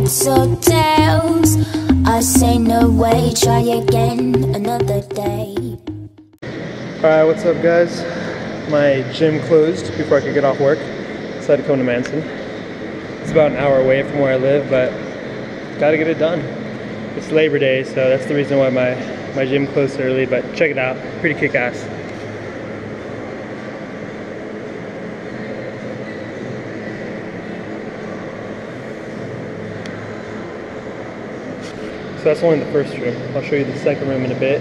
heads or tails. I say no way, try again another day. Alright, what's up guys? My gym closed before I could get off work, so I had to come to Manson. It's about an hour away from where I live, but gotta get it done. It's Labor Day, so that's the reason why my gym closed early, but check it out, pretty kick-ass. So that's only the first room. I'll show you the second room in a bit.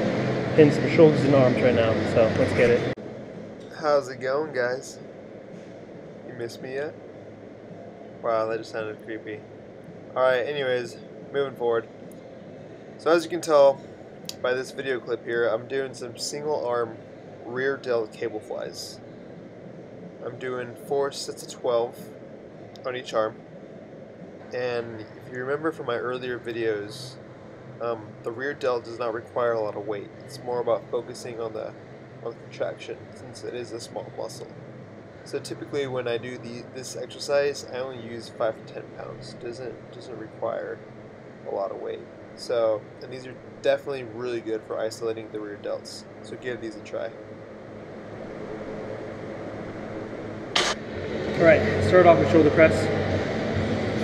Hitting some shoulders and arms right now, so let's get it. How's it going, guys? You missed me yet? Wow, that just sounded creepy. Alright, anyways, moving forward. So as you can tell by this video clip here, I'm doing some single arm rear delt cable flies. I'm doing 4 sets of 12 on each arm. And if you remember from my earlier videos, the rear delt does not require a lot of weight. It's more about focusing on the contraction, since it is a small muscle. So typically when I do this exercise, I only use 5 to 10 pounds. Doesn't require a lot of weight. So, and these are definitely really good for isolating the rear delts. So give these a try. Alright, start off with shoulder press.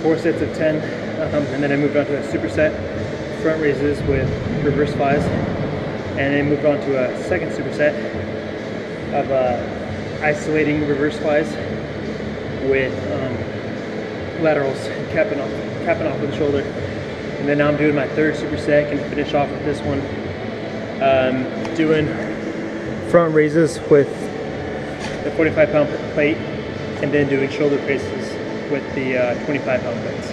4 sets of 10, and then I moved on to a superset, front raises with reverse flies, and then moved on to a second superset of isolating reverse flies with laterals, capping off with the shoulder. And then now I'm doing my third superset, and to finish off with this one, doing front raises with the 45-pound plate, and then doing shoulder presses with the 25-pound plates.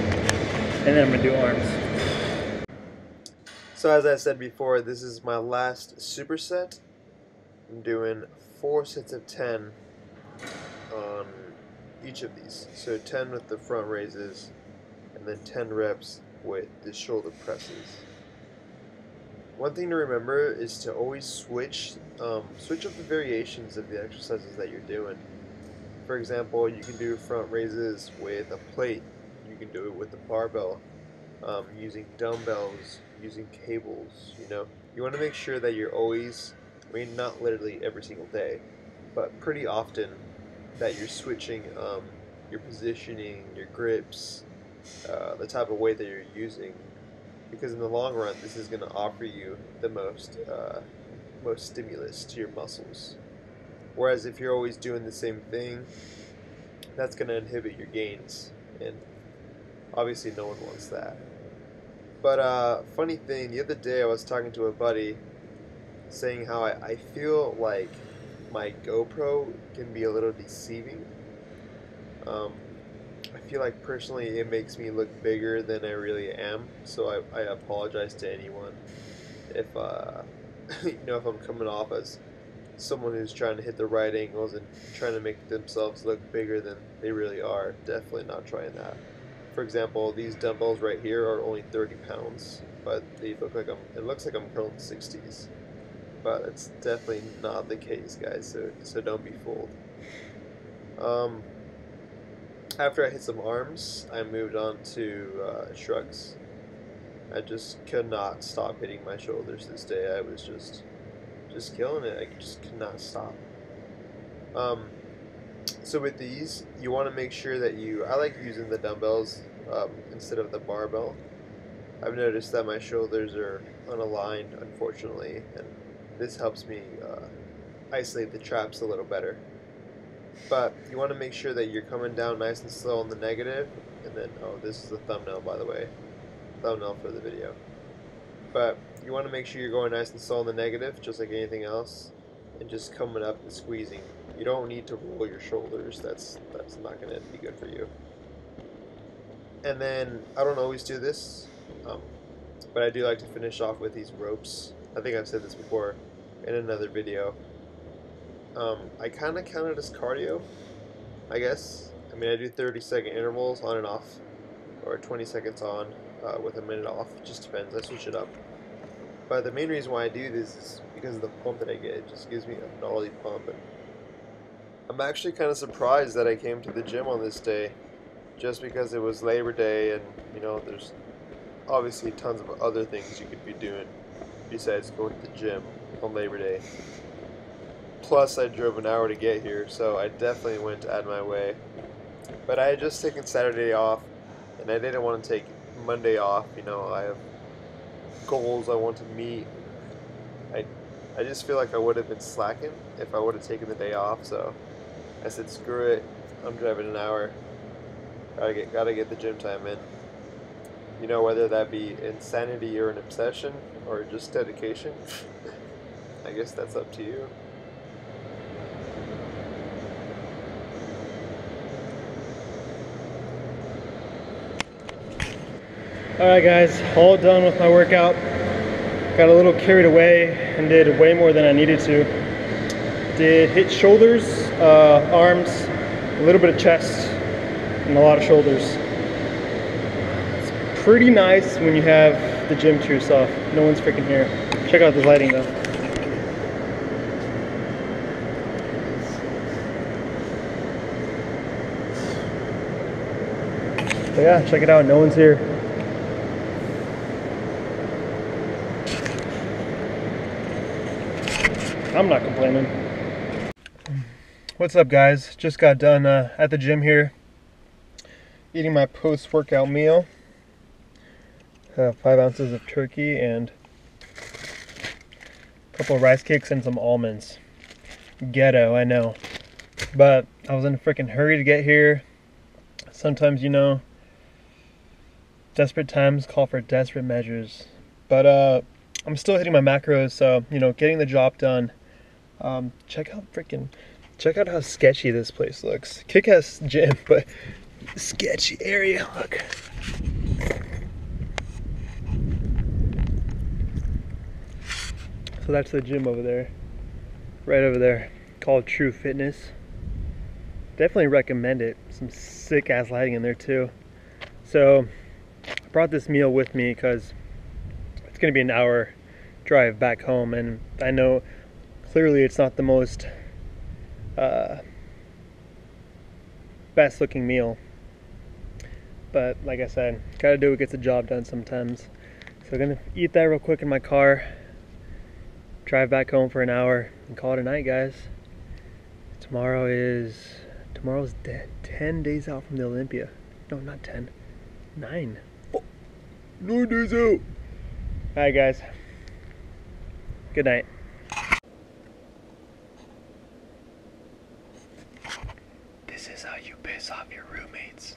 And then I'm going to do arms. So as I said before, this is my last superset. I'm doing 4 sets of 10 on each of these. So 10 with the front raises, and then 10 reps with the shoulder presses. One thing to remember is to always switch up the variations of the exercises that you're doing. For example, you can do front raises with a plate. You can do it with a barbell, using dumbbells, using cables. You want to make sure that you're always, I mean, not literally every single day, but pretty often, that you're switching your positioning, your grips, the type of weight that you're using, because in the long run, this is going to offer you the most stimulus to your muscles. Whereas if you're always doing the same thing, that's going to inhibit your gains, and obviously no one wants that. But funny thing, the other day I was talking to a buddy saying how I feel like my GoPro can be a little deceiving. I feel like personally it makes me look bigger than I really am, so I apologize to anyone if if I'm coming off as someone who's trying to hit the right angles and trying to make themselves look bigger than they really are. Definitely not trying that. For example, these dumbbells right here are only 30 pounds, but they look like it looks like I'm curling 60s. But it's definitely not the case, guys, so don't be fooled. After I hit some arms, I moved on to shrugs. I just could not stop hitting my shoulders this day. I was just killing it. I just could not stop. So with these, you want to make sure that I like using the dumbbells instead of the barbell. I've noticed that my shoulders are unaligned, unfortunately, and this helps me isolate the traps a little better. But you want to make sure that you're coming down nice and slow on the negative, and then, oh, this is the thumbnail, by the way. Thumbnail for the video. But you want to make sure you're going nice and slow on the negative, just like anything else, and just coming up and squeezing. You don't need to roll your shoulders. That's not going to be good for you. And then, I don't always do this, but I do like to finish off with these ropes. I think I've said this before in another video. I kind of count it as cardio, I guess. I mean, I do 30-second intervals on and off, or 20 seconds on with a minute off. It just depends. I switch it up. But the main reason why I do this is because of the pump that I get. It just gives me a gnarly pump. And I'm actually kind of surprised that I came to the gym on this day just because it was Labor Day, and you know, there's obviously tons of other things you could be doing besides going to the gym on Labor Day. Plus, I drove an hour to get here, so I definitely went out of my way. But I had just taken Saturday off, and I didn't want to take Monday off. You know, I have goals I want to meet. I just feel like I would have been slacking if I would have taken the day off. So I said, screw it. I'm driving an hour. Gotta get the gym time in. You know, whether that be insanity or an obsession or just dedication. I guess that's up to you. Alright guys, all done with my workout. Got a little carried away and did way more than I needed to. Did hit shoulders, arms, a little bit of chest, and a lot of shoulders. It's pretty nice when you have the gym to yourself. No one's freaking here. Check out this lighting though. But yeah, check it out, no one's here. I'm not complaining. What's up guys? Just got done at the gym here, eating my post-workout meal. 5 ounces of turkey and a couple of rice cakes and some almonds. Ghetto, I know. But I was in a freaking hurry to get here. Sometimes, you know, desperate times call for desperate measures. But I'm still hitting my macros, so, you know, getting the job done. Check out how sketchy this place looks. Kick-ass gym, but sketchy area, look. So that's the gym over there, right over there, called True Fitness. Definitely recommend it. Some sick ass lighting in there too. So I brought this meal with me because it's gonna be an hour drive back home, and I know clearly it's not the most best looking meal, but like I said, gotta do what gets the job done sometimes. So I'm gonna eat that real quick in my car, drive back home for an hour, and call it a night, guys. Tomorrow's 10 days out from the Olympia. No, not 10, 9. Oh, 9 days out. Alright guys, good night. This is how you piss off your roommates.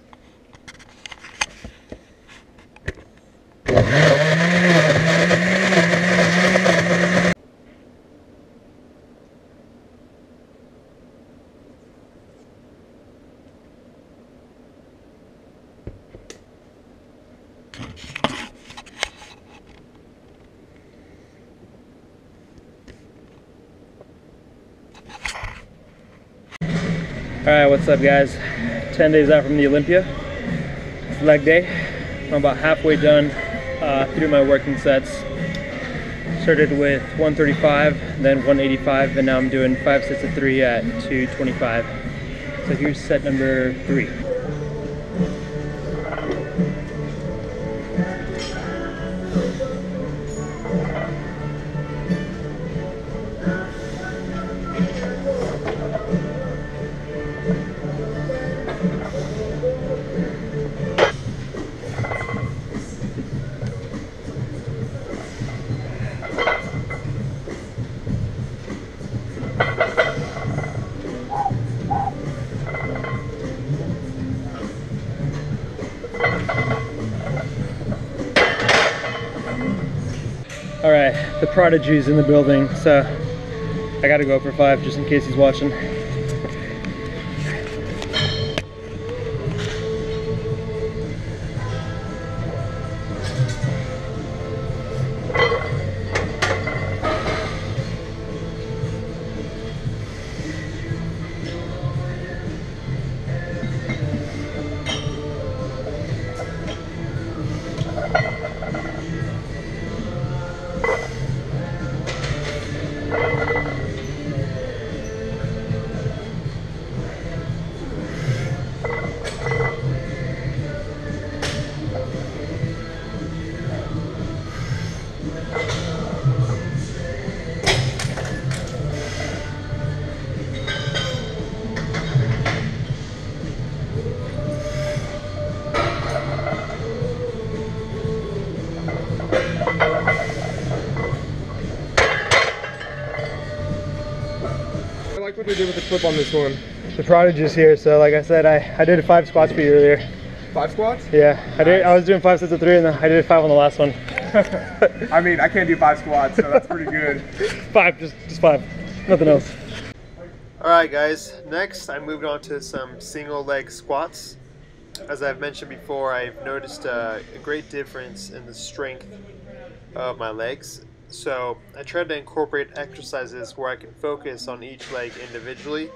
Alright, what's up guys? 10 days out from the Olympia. It's leg day. I'm about halfway done through my working sets. Started with 135, then 185, and now I'm doing 5 sets of 3 at 225. So here's set number 3. Alright, the prodigy's in the building, so I gotta go for 5 just in case he's watching. what we did with the clip on this one. The prodigy's here, so like I said, I did 5 squats for you earlier. 5 squats? Yeah, nice. I was doing 5 sets of 3 and then I did 5 on the last one. I mean, I can't do 5 squats, so that's pretty good. 5, just 5, nothing else. Alright guys, next I moved on to some single leg squats. As I've mentioned before, I've noticed a great difference in the strength of my legs. So I tried to incorporate exercises where I can focus on each leg individually.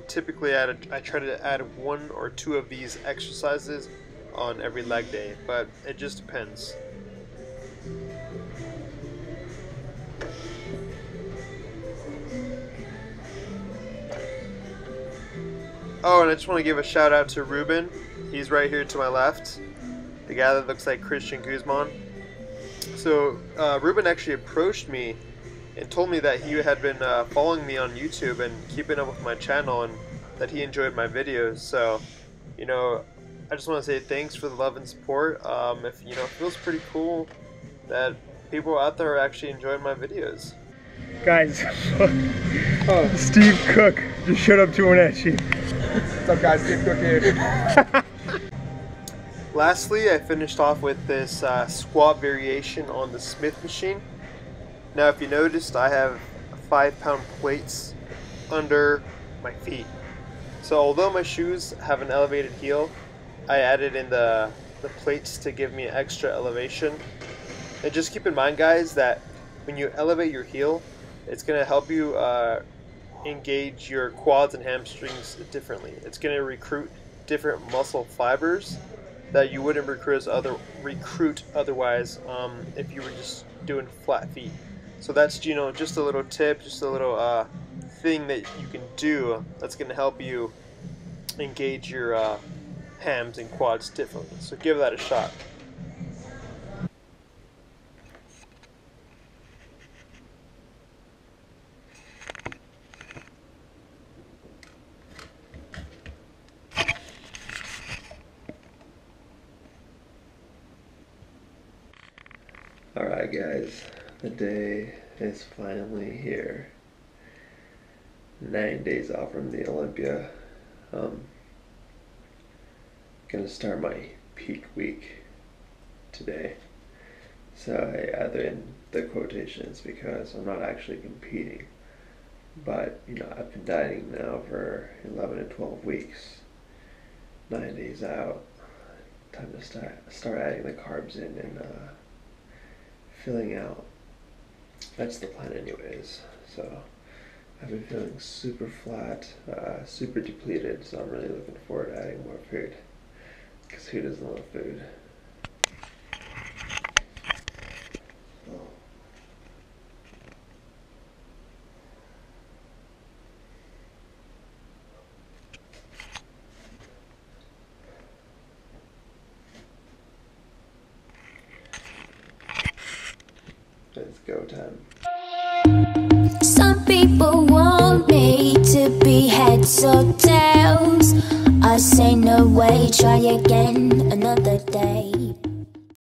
Typically I try to add 1 or 2 of these exercises on every leg day, but it just depends. Oh, and I just want to give a shout out to Ruben. He's right here to my left, the guy that looks like Christian Guzman. So Ruben actually approached me and told me that he had been following me on YouTube and keeping up with my channel, and that he enjoyed my videos. So, you know, I just want to say thanks for the love and support. If you know, it feels pretty cool that people out there are actually enjoying my videos. Guys, Steve Cook just showed up to Wenatchee. What's up, guys? Steve Cook here. Lastly, I finished off with this squat variation on the Smith machine. Now, if you noticed, I have 5-pound plates under my feet. So although my shoes have an elevated heel, I added in the plates to give me extra elevation. And just keep in mind, guys, that when you elevate your heel, it's going to help you engage your quads and hamstrings differently. It's going to recruit different muscle fibers that you wouldn't recruit otherwise if you were just doing flat feet. So that's, you know, just a little tip, just a little thing that you can do that's going to help you engage your hams and quads differently. So give that a shot. Alright guys, the day is finally here. 9 days off from the Olympia. Gonna start my peak week today. So I add in the quotations because I'm not actually competing. But, you know, I've been dieting now for 11 to 12 weeks. 9 days out. Time to start adding the carbs in and filling out. That's the plan anyways. So I've been feeling super flat, super depleted, so I'm really looking forward to adding more food, because who doesn't love food? Oh. It's go time. Some people want me to be heads or tails. I say no way, try again another day.